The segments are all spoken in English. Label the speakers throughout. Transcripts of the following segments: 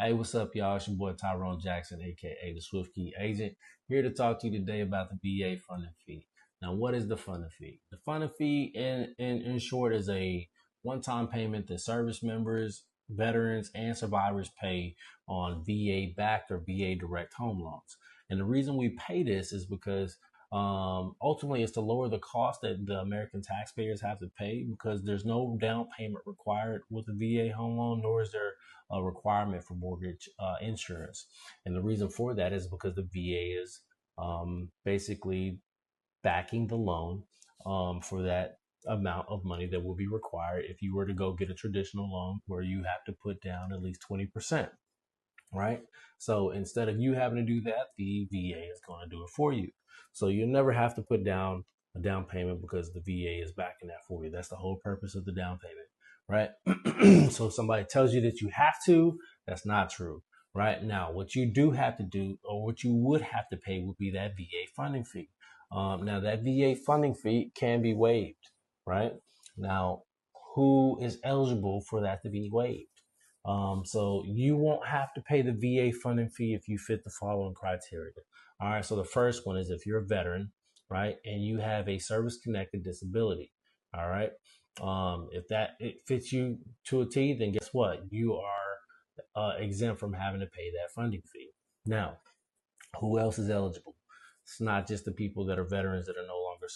Speaker 1: Hey, what's up, y'all? It's your boy Tyrone Jackson, aka the Swift Key Agent, here to talk to you today about the VA funding fee. Now, what is the funding fee? The funding fee, in short, is a one-time payment that service members, veterans, and survivors pay on VA-backed or VA direct home loans. And the reason we pay this is because ultimately it's to lower the cost that the American taxpayers have to pay because there's no down payment required with a VA home loan, nor is there a requirement for mortgage insurance. And the reason for that is because the VA is basically backing the loan for that amount of money that will be required if you were to go get a traditional loan where you have to put down at least 20%, right? So instead of you having to do that, the VA is going to do it for you. So you never have to put down a down payment because the VA is backing that for you. That's the whole purpose of the down payment, right? So if somebody tells you that you have to, that's not true, right? Now, what you do have to do, or what you would have to pay, would be that VA funding fee. Now, that VA funding fee can be waived, right? Now, who is eligible for that to be waived? So you won't have to pay the VA funding fee if you fit the following criteria. All right. So the first one is if you're a veteran, right, and you have a service-connected disability. All right. If that it fits you to a T, then guess what? You are exempt from having to pay that funding fee. Now, who else is eligible? It's not just the people that are veterans that are no longer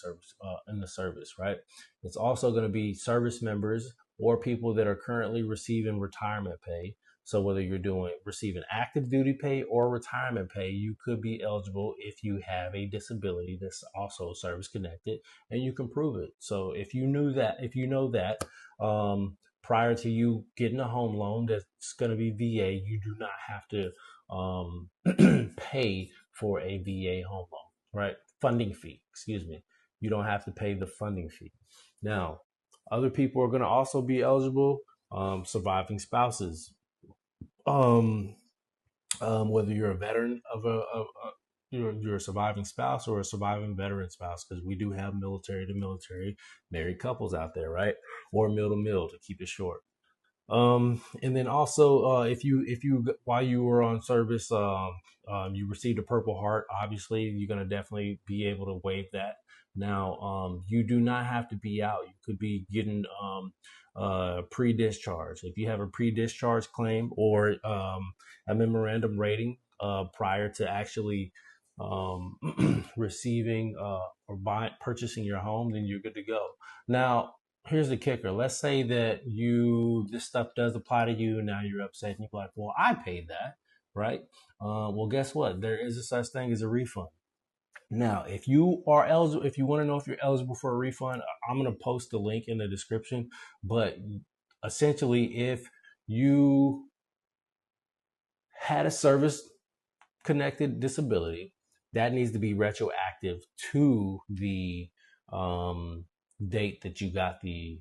Speaker 1: in the service, right? It's also going to be service members or people that are currently receiving retirement pay. So whether you're receiving active duty pay or retirement pay, you could be eligible if you have a disability that's also service connected, and you can prove it. So if you know that, prior to you getting a home loan that's going to be VA, you do not have to pay for a VA home loan, right? Funding fee, excuse me. You don't have to pay the funding fee. Now, other people are going to also be eligible, surviving spouses. Um, Whether you're a veteran you're a surviving spouse or a surviving veteran spouse, because we do have military to military married couples out there, right? Or mill to mill to keep it short. And then also, if you while you were on service, you received a Purple Heart, obviously you're gonna definitely be able to waive that. Now, you do not have to be out. You could be getting pre-discharge. If you have a pre-discharge claim or a memorandum rating prior to actually receiving or purchasing your home, then you're good to go. Now, here's the kicker. Let's say that this stuff does apply to you. Now you're upset and you're like, well, I paid that, right? Well, guess what? There is a such thing as a refund. Now, if you are eligible, if you want to know if you're eligible for a refund, I'm going to post the link in the description. But essentially, if you had a service connected disability, that needs to be retroactive to the date that you got the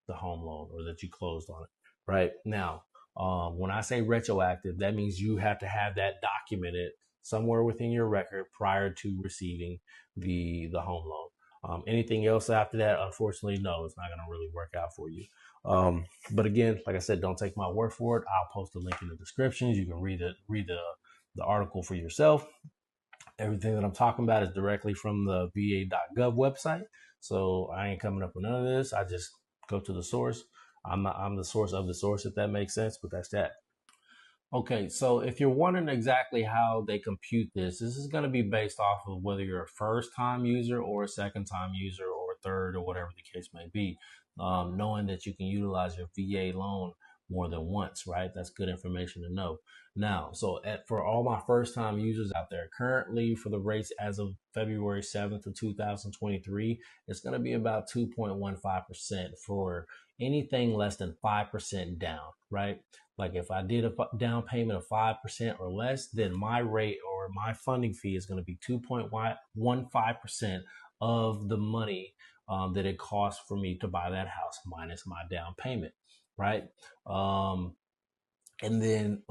Speaker 1: home loan or that you closed on it. Right now, when I say retroactive, that means you have to have that documented somewhere within your record prior to receiving the home loan. Anything else after that, unfortunately, no, it's not going to really work out for you. But again, like I said, don't take my word for it. I'll post a link in the descriptions. You can read the article for yourself. Everything that I'm talking about is directly from the va.gov website. So I ain't coming up with none of this. I just go to the source. I'm the source of the source, if that makes sense, but that's that. Okay, so if you're wondering exactly how they compute this is going to be based off of whether you're a first time user or a second time user or a third or whatever the case may be. Knowing that you can utilize your VA loan more than once, right? That's good information to know. Now, for all my first time users out there, currently for the rates as of February 7th of 2023, it's going to be about 2.15% for anything less than 5% down, right? Like if I did a down payment of 5% or less, then my rate or my funding fee is going to be 2.15% of the money that it costs for me to buy that house minus my down payment, right? And then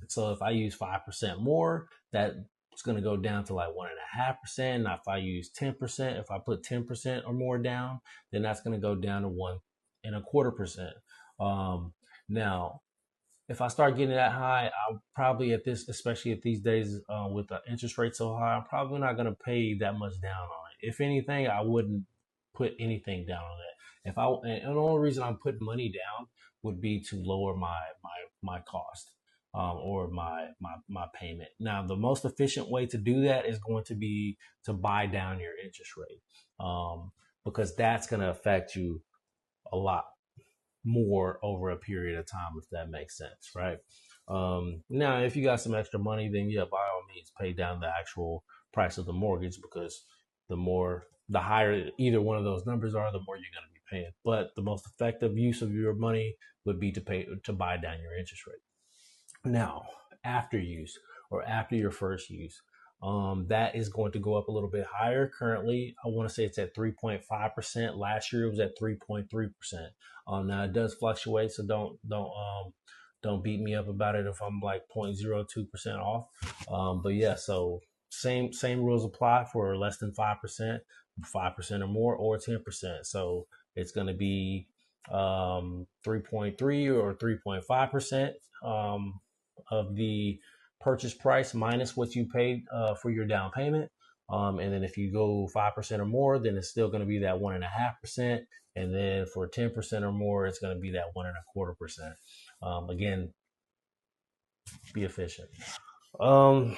Speaker 1: so if I use 5% more, that it's going to go down to like 1.5%. Now, if I use 10%, if I put 10% or more down, then that's going to go down to 1.25%. Now, if I start getting that high, I'll probably at this, especially at these days with the interest rate so high, I'm probably not going to pay that much down on it. If anything, I wouldn't put anything down on that. If I and the only reason I'm putting money down would be to lower my cost or my payment. Now, the most efficient way to do that is going to be to buy down your interest rate because that's going to affect you a lot more over a period of time, if that makes sense, right? Now, if you got some extra money, then yeah, by all means, pay down the actual price of the mortgage because the higher either one of those numbers are, the more you're going to be paying. But the most effective use of your money would be to buy down your interest rate. Now, after use or after your first use, that is going to go up a little bit higher. Currently, I want to say it's at 3.5%. Last year it was at 3.3%. Now it does fluctuate, so don't beat me up about it if I'm like 0.02% off. But yeah, so same rules apply for less than 5%, 5% or more, or 10%. So it's going to be 3.3 or 3.5% of the purchase price minus what you paid for your down payment. And then if you go 5% or more, then it's still going to be that 1.5%. And then for 10% or more, it's going to be that 1.25%. Again, be efficient. Um,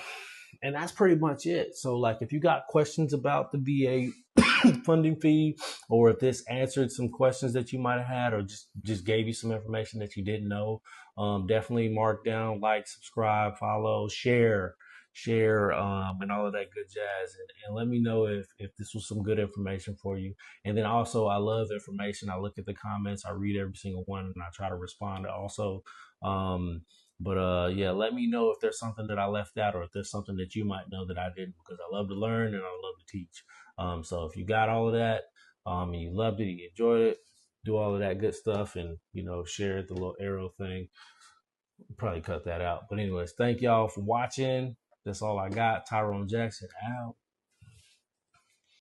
Speaker 1: and that's pretty much it. So, like, if you got questions about the VA funding fee, or if this answered some questions that you might have had, or just gave you some information that you didn't know, definitely mark down, like, subscribe, follow, share, and all of that good jazz. And let me know if this was some good information for you. And then also, I love information. I look at the comments, I read every single one, and I try to respond also. But yeah, let me know if there's something that I left out, or if there's something that you might know that I didn't, because I love to learn and I love to teach. So if you got all of that, and you loved it, you enjoyed it, do all of that good stuff, and share the little arrow thing. Probably cut that out. But anyways, thank y'all for watching. That's all I got. Tyrone Jackson out.